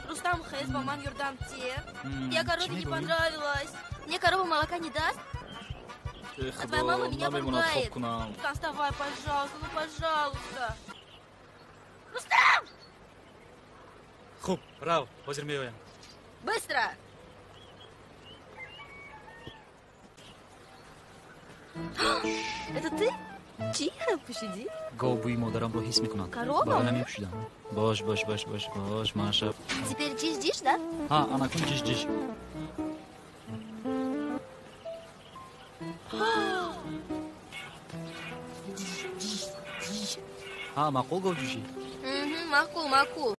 Рустам Хэс, маман Юрдан Те. Я корове не понравилась. Мне корова молока не даст? А твоя мама меня поругает. Рустам, вставай, пожалуйста, ну пожалуйста. Рустам! Хуп, Рав, возьми. Быстро! Это ты? Тихо, пощади. Говбуй модарамро хис мекунам. Корова? Бала мепушидам. Бош, Маша. Теперь ждишь, да? Анакун жиш. Мақул гов жуши. Мақул.